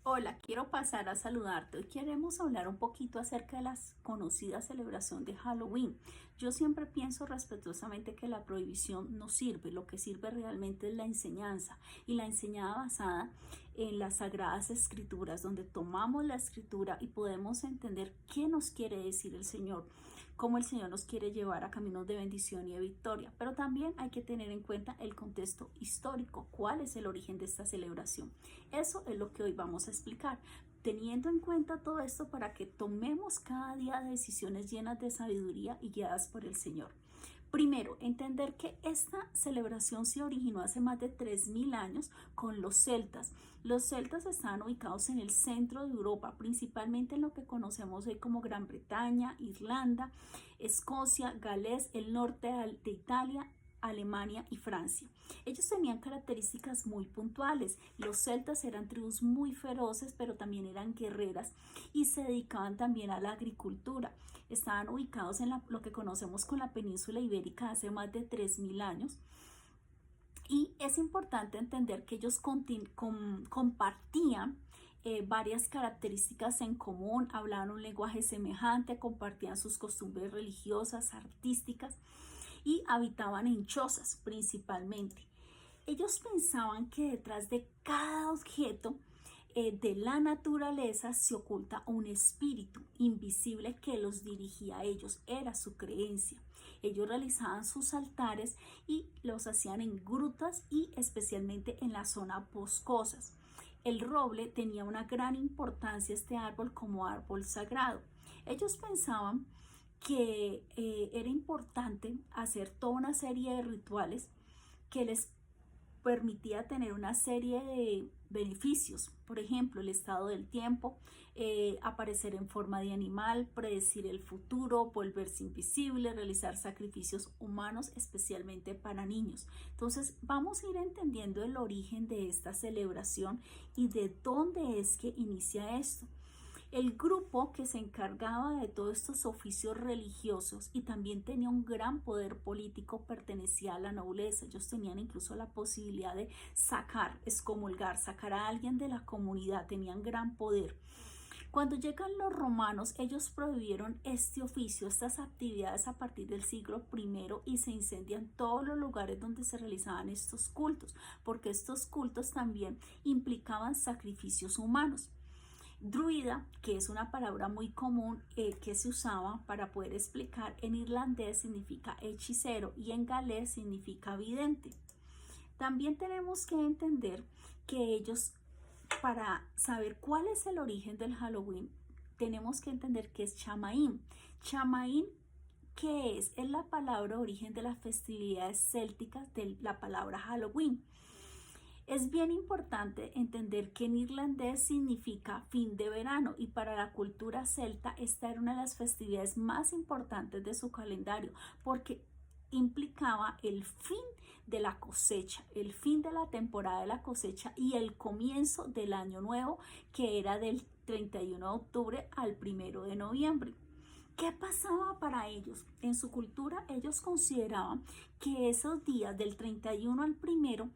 Hola, quiero pasar a saludarte. Hoy queremos hablar un poquito acerca de la conocida celebración de Halloween. Yo siempre pienso respetuosamente que la prohibición no sirve, lo que sirve realmente es la enseñanza y la enseñanza basada en las sagradas escrituras, donde tomamos la escritura y podemos entender qué nos quiere decir el Señor, cómo el Señor nos quiere llevar a caminos de bendición y de victoria. Pero también hay que tener en cuenta el contexto histórico, cuál es el origen de esta celebración. Eso es lo que hoy vamos a explicar, teniendo en cuenta todo esto para que tomemos cada día decisiones llenas de sabiduría y guiadas por el Señor. Primero, entender que esta celebración se originó hace más de 3000 años con los celtas. Los celtas estaban ubicados en el centro de Europa, principalmente en lo que conocemos hoy como Gran Bretaña, Irlanda, Escocia, Gales, el norte de Italia, Alemania y Francia. Ellos tenían características muy puntuales. Los celtas eran tribus muy feroces, pero también eran guerreras y se dedicaban también a la agricultura. Estaban ubicados en lo que conocemos con la península ibérica hace más de 3000 años. Y es importante entender que ellos compartían varias características en común, hablaban un lenguaje semejante, compartían sus costumbres religiosas, artísticas y habitaban en chozas principalmente. Ellos pensaban que detrás de cada objeto de la naturaleza se oculta un espíritu invisible que los dirigía a ellos, era su creencia. Ellos realizaban sus altares y los hacían en grutas y especialmente en la zona boscosas. El roble tenía una gran importancia, este árbol, como árbol sagrado. Ellos pensaban que era importante hacer toda una serie de rituales que les permitía tener una serie de beneficios, por ejemplo, el estado del tiempo, aparecer en forma de animal, predecir el futuro, volverse invisible, realizar sacrificios humanos, especialmente para niños. Entonces, vamos a ir entendiendo el origen de esta celebración y de dónde es que inicia esto. El grupo que se encargaba de todos estos oficios religiosos y también tenía un gran poder político pertenecía a la nobleza. Ellos tenían incluso la posibilidad de excomulgar, sacar a alguien de la comunidad, tenían gran poder. Cuando llegan los romanos, ellos prohibieron este oficio, estas actividades a partir del siglo I y se incendian todos los lugares donde se realizaban estos cultos, porque estos cultos también implicaban sacrificios humanos. Druida, que es una palabra muy común que se usaba para poder explicar, en irlandés significa hechicero y en galés significa vidente. También tenemos que entender que ellos, para saber cuál es el origen del Halloween, tenemos que entender que es Chamaín. Chamaín, ¿qué es? Es la palabra origen de las festividades célticas de la palabra Halloween. Es bien importante entender que en irlandés significa fin de verano y para la cultura celta esta era una de las festividades más importantes de su calendario porque implicaba el fin de la cosecha, el fin de la temporada de la cosecha y el comienzo del año nuevo, que era del 31 de octubre al 1 de noviembre. ¿Qué pasaba para ellos? En su cultura ellos consideraban que esos días del 31 al 1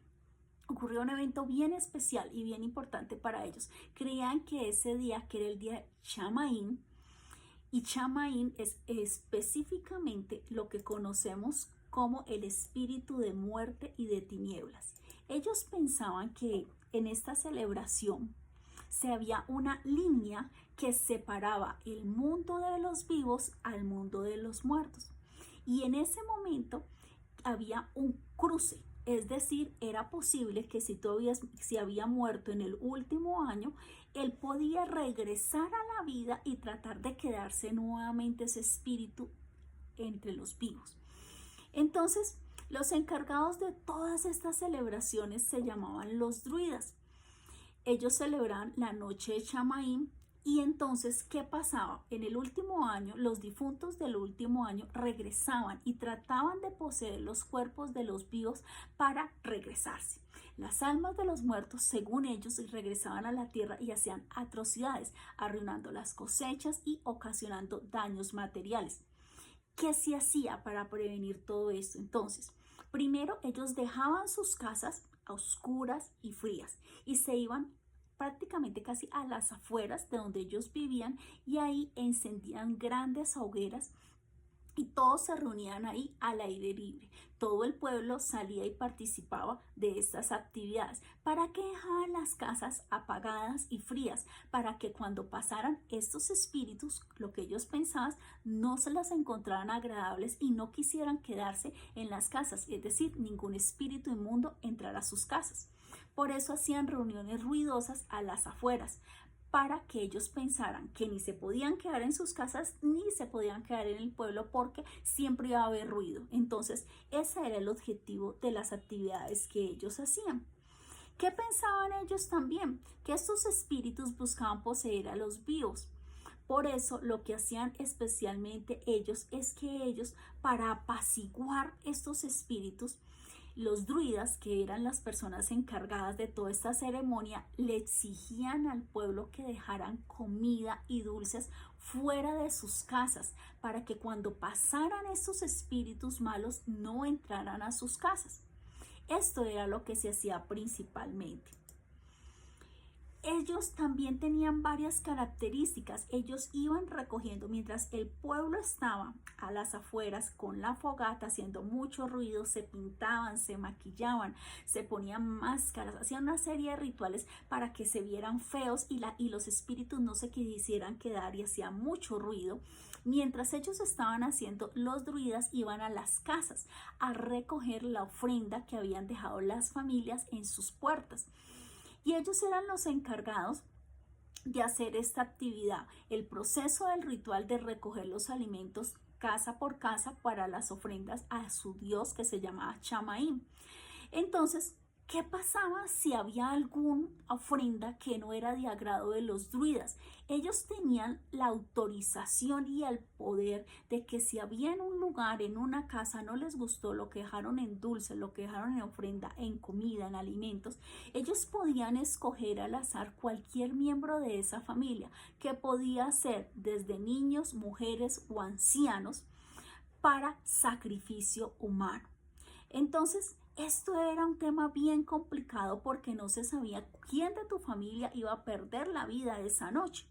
ocurrió un evento bien especial y bien importante para ellos. Creían que ese día, que era el día de Chamaín, y Chamaín es específicamente lo que conocemos como el espíritu de muerte y de tinieblas. Ellos pensaban que en esta celebración se había una línea que separaba el mundo de los vivos al mundo de los muertos. Y en ese momento había un cruce, es decir, era posible que si había muerto en el último año, él podía regresar a la vida y tratar de quedarse nuevamente ese espíritu entre los vivos. Entonces, los encargados de todas estas celebraciones se llamaban los druidas. Ellos celebraban la noche de Chamaín. Y entonces, ¿qué pasaba? En el último año, los difuntos del último año regresaban y trataban de poseer los cuerpos de los vivos para regresarse. Las almas de los muertos, según ellos, regresaban a la tierra y hacían atrocidades, arruinando las cosechas y ocasionando daños materiales. ¿Qué se hacía para prevenir todo esto? Entonces, primero ellos dejaban sus casas a oscuras y frías y se iban prácticamente casi a las afueras de donde ellos vivían, y ahí encendían grandes hogueras y todos se reunían ahí al aire libre. Todo el pueblo salía y participaba de estas actividades. ¿Para qué dejaban las casas apagadas y frías? Para que cuando pasaran estos espíritus, lo que ellos pensaban, no se las encontraran agradables y no quisieran quedarse en las casas. Es decir, ningún espíritu inmundo entrara a sus casas. Por eso hacían reuniones ruidosas a las afueras, para que ellos pensaran que ni se podían quedar en sus casas ni se podían quedar en el pueblo, porque siempre iba a haber ruido. Entonces, ese era el objetivo de las actividades que ellos hacían. ¿Qué pensaban ellos también? Que estos espíritus buscaban poseer a los vivos. Por eso lo que hacían especialmente ellos es que ellos, para apaciguar estos espíritus, los druidas, que eran las personas encargadas de toda esta ceremonia, le exigían al pueblo que dejaran comida y dulces fuera de sus casas, para que cuando pasaran estos espíritus malos no entraran a sus casas. Esto era lo que se hacía principalmente. Ellos también tenían varias características. Ellos iban recogiendo, mientras el pueblo estaba a las afueras con la fogata haciendo mucho ruido, se pintaban, se maquillaban, se ponían máscaras, hacían una serie de rituales para que se vieran feos y los espíritus no se quisieran quedar, y hacían mucho ruido. Mientras ellos estaban haciendo, los druidas iban a las casas a recoger la ofrenda que habían dejado las familias en sus puertas. Y ellos eran los encargados de hacer esta actividad, el proceso del ritual de recoger los alimentos casa por casa para las ofrendas a su dios, que se llamaba Chamaín. Entonces, ¿qué pasaba si había alguna ofrenda que no era de agrado de los druidas? Ellos tenían la autorización y el poder de que si había en un lugar, en una casa, no les gustó lo que dejaron en dulce, lo que dejaron en ofrenda, en comida, en alimentos, ellos podían escoger al azar cualquier miembro de esa familia, que podía ser desde niños, mujeres o ancianos, para sacrificio humano. Entonces, esto era un tema bien complicado, porque no se sabía quién de tu familia iba a perder la vida esa noche.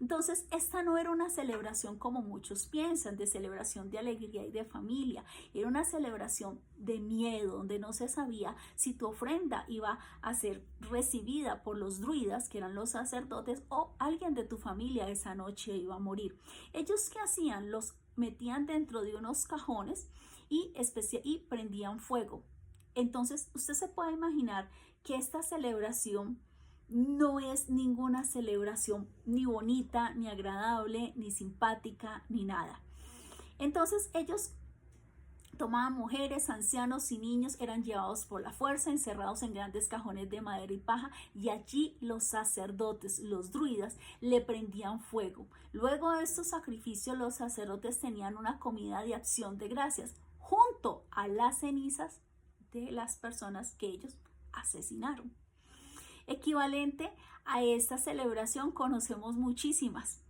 Entonces, esta no era una celebración como muchos piensan, de celebración de alegría y de familia. Era una celebración de miedo, donde no se sabía si tu ofrenda iba a ser recibida por los druidas, que eran los sacerdotes, o alguien de tu familia esa noche iba a morir. Ellos, ¿qué hacían? Los metían dentro de unos cajones y prendían fuego. Entonces, usted se puede imaginar que esta celebración no es ninguna celebración ni bonita, ni agradable, ni simpática, ni nada. Entonces, ellos tomaban mujeres, ancianos y niños, eran llevados por la fuerza, encerrados en grandes cajones de madera y paja, y allí los sacerdotes, los druidas, le prendían fuego. Luego de estos sacrificios, los sacerdotes tenían una comida de acción de gracias, junto a las cenizas de las personas que ellos asesinaron. Equivalente a esta celebración conocemos muchísimas.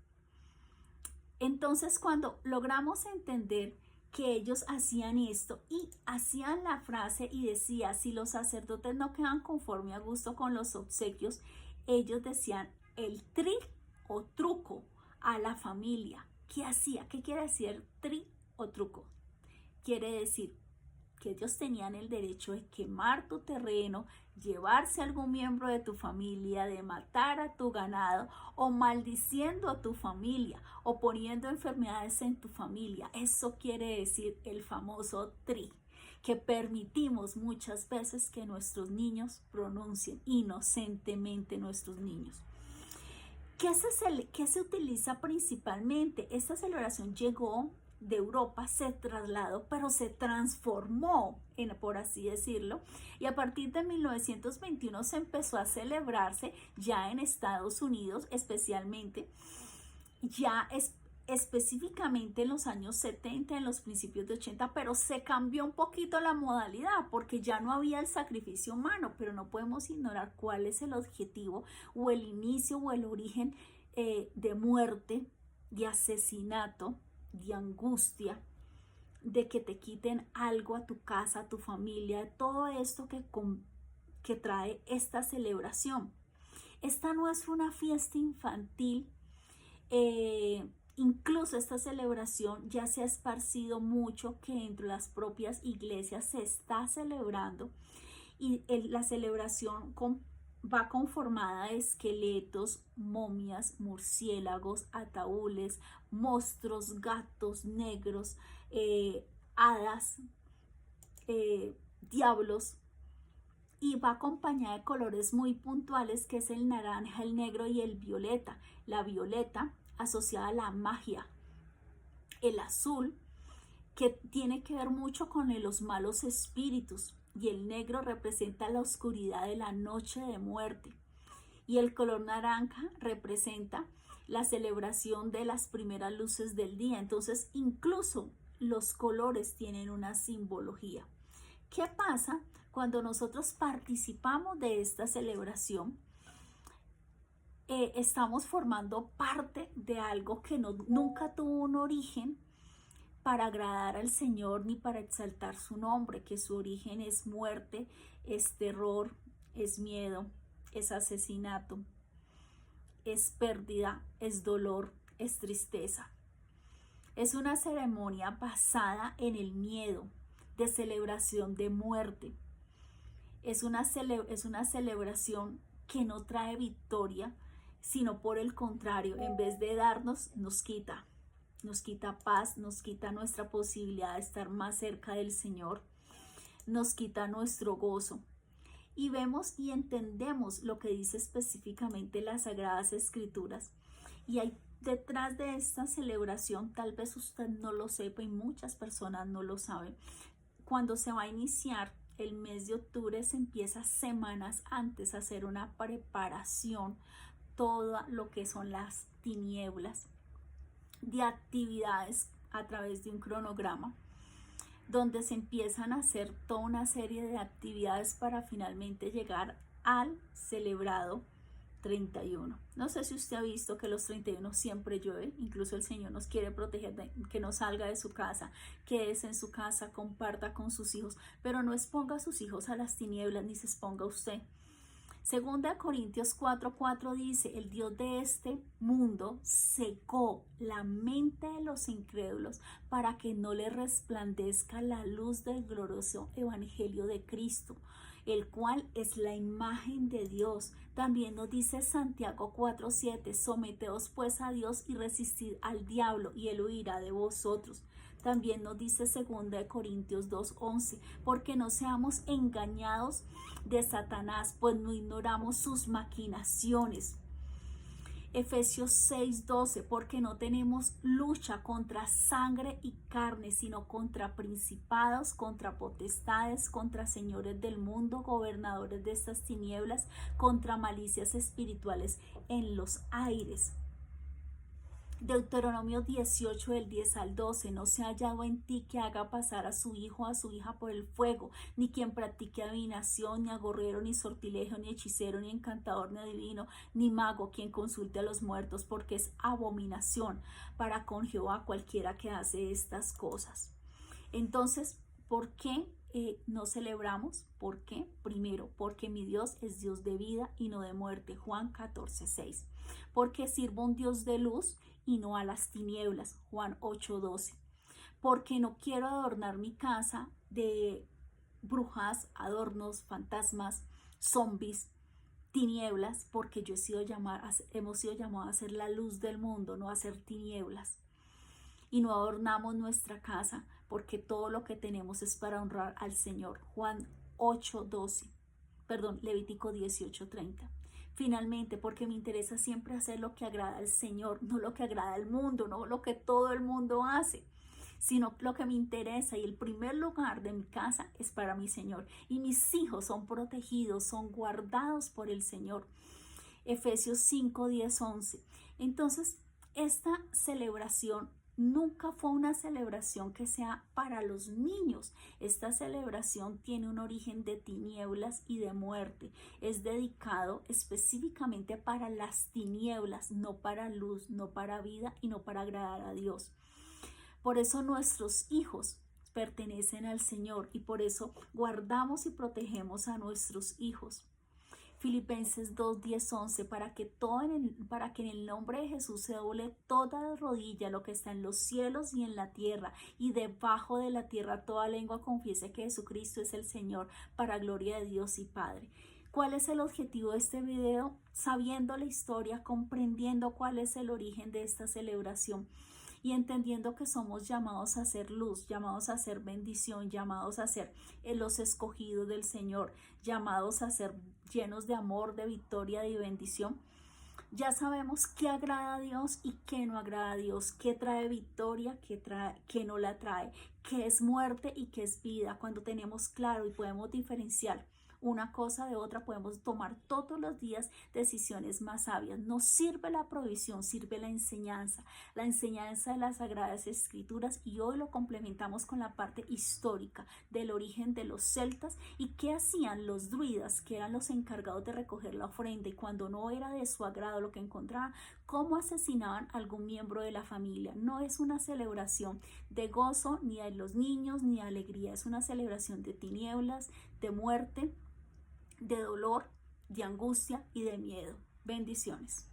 Entonces, cuando logramos entender que ellos hacían esto y hacían la frase y decía, si los sacerdotes no quedan conforme a gusto con los obsequios, ellos decían el tri o truco a la familia. ¿Qué hacía? ¿Qué quiere decir tri o truco? Quiere decir que ellos tenían el derecho de quemar tu terreno, llevarse a algún miembro de tu familia, de matar a tu ganado, o maldiciendo a tu familia, o poniendo enfermedades en tu familia. Eso quiere decir el famoso tri, que permitimos muchas veces que nuestros niños pronuncien inocentemente, nuestros niños. ¿Qué se utiliza principalmente? Esta celebración llegó de Europa, se trasladó, pero se transformó, por así decirlo, y a partir de 1921 se empezó a celebrarse ya en Estados Unidos, especialmente, específicamente en los años 70, en los principios de 80, pero se cambió un poquito la modalidad, porque ya no había el sacrificio humano, pero no podemos ignorar cuál es el objetivo o el inicio o el origen de muerte, de asesinato, de angustia, de que te quiten algo a tu casa, a tu familia, todo esto que trae esta celebración. Esta no es una fiesta infantil. Incluso esta celebración ya se ha esparcido mucho, que entre las propias iglesias se está celebrando, y la celebración va conformada de esqueletos, momias, murciélagos, ataúdes, monstruos, gatos negros, hadas, diablos, y va acompañada de colores muy puntuales, que es el naranja, el negro y el violeta. La violeta asociada a la magia, el azul que tiene que ver mucho con los malos espíritus, y el negro representa la oscuridad de la noche de muerte, y el color naranja representa la celebración de las primeras luces del día. Entonces incluso los colores tienen una simbología. ¿Qué pasa cuando nosotros participamos de esta celebración? Estamos formando parte de algo que nunca tuvo un origen para agradar al Señor ni para exaltar su nombre, que su origen es muerte, es terror, es miedo, es asesinato, es pérdida, es dolor, es tristeza. Es una ceremonia basada en el miedo, de celebración de muerte. Es una celebración que no trae victoria, sino por el contrario, en vez de darnos, nos quita paz, nos quita nuestra posibilidad de estar más cerca del Señor, nos quita nuestro gozo. Y vemos y entendemos lo que dice específicamente las Sagradas Escrituras. Y hay detrás de esta celebración, tal vez usted no lo sepa y muchas personas no lo saben, cuando se va a iniciar el mes de octubre, se empieza semanas antes a hacer una preparación, todo lo que son las tinieblas, de actividades a través de un cronograma, donde se empiezan a hacer toda una serie de actividades para finalmente llegar al celebrado 31. No sé si usted ha visto que los 31 siempre llueve. Incluso el Señor nos quiere proteger de que no salga de su casa, quédese en su casa, comparta con sus hijos, pero no exponga a sus hijos a las tinieblas, ni se exponga usted. Segunda Corintios 4:4 dice: el Dios de este mundo secó la mente de los incrédulos para que no le resplandezca la luz del glorioso evangelio de Cristo, el cual es la imagen de Dios. También nos dice Santiago 4:7: someteos pues a Dios y resistid al diablo, y él huirá de vosotros. También nos dice 2 Corintios 2:11: porque no seamos engañados de Satanás, pues no ignoramos sus maquinaciones. Efesios 6:12: porque no tenemos lucha contra sangre y carne, sino contra principados, contra potestades, contra señores del mundo, gobernadores de estas tinieblas, contra malicias espirituales en los aires. Deuteronomio 18 del 10 al 12: no se ha hallado en ti que haga pasar a su hijo o a su hija por el fuego, ni quien practique adivinación, ni agorrero, ni sortilegio, ni hechicero, ni encantador, ni adivino, ni mago, quien consulte a los muertos, porque es abominación para con Jehová cualquiera que hace estas cosas. Entonces, ¿por qué no celebramos? ¿Por qué? Primero, porque mi Dios es Dios de vida y no de muerte, Juan 14:6. Porque sirvo a un Dios de luz y no a las tinieblas, Juan 8:12. Porque no quiero adornar mi casa de brujas, adornos, fantasmas, zombies, tinieblas, porque hemos sido llamados a ser la luz del mundo, no a ser tinieblas. Y no adornamos nuestra casa, porque todo lo que tenemos es para honrar al Señor, Juan 8:12. Levítico 18:30. Finalmente, porque me interesa siempre hacer lo que agrada al Señor, no lo que agrada al mundo, no lo que todo el mundo hace, sino lo que me interesa, y el primer lugar de mi casa es para mi Señor, y mis hijos son protegidos, son guardados por el Señor. Efesios 5:10-11. Entonces, esta celebración nunca fue una celebración que sea para los niños. Esta celebración tiene un origen de tinieblas y de muerte. Es dedicado específicamente para las tinieblas, no para luz, no para vida y no para agradar a Dios. Por eso nuestros hijos pertenecen al Señor, y por eso guardamos y protegemos a nuestros hijos. Filipenses 2, 10, 11, para que en el nombre de Jesús se doble toda rodilla, lo que está en los cielos y en la tierra, y debajo de la tierra toda lengua confiese que Jesucristo es el Señor, para gloria de Dios y Padre. ¿Cuál es el objetivo de este video? Sabiendo la historia, comprendiendo cuál es el origen de esta celebración y entendiendo que somos llamados a ser luz, llamados a ser bendición, llamados a ser los escogidos del Señor, llamados a ser llenos de amor, de victoria, de bendición. Ya sabemos qué agrada a Dios y qué no agrada a Dios, qué trae victoria, qué no la trae, qué es muerte y qué es vida. Cuando tenemos claro y podemos diferenciar una cosa de otra, podemos tomar todos los días decisiones más sabias. No sirve la provisión, sirve la enseñanza de las Sagradas Escrituras, y hoy lo complementamos con la parte histórica del origen de los celtas y qué hacían los druidas, que eran los encargados de recoger la ofrenda, y cuando no era de su agrado lo que encontraban, cómo asesinaban a algún miembro de la familia. No es una celebración de gozo ni de los niños ni de alegría, es una celebración de tinieblas, de muerte, de dolor, de angustia y de miedo. Bendiciones.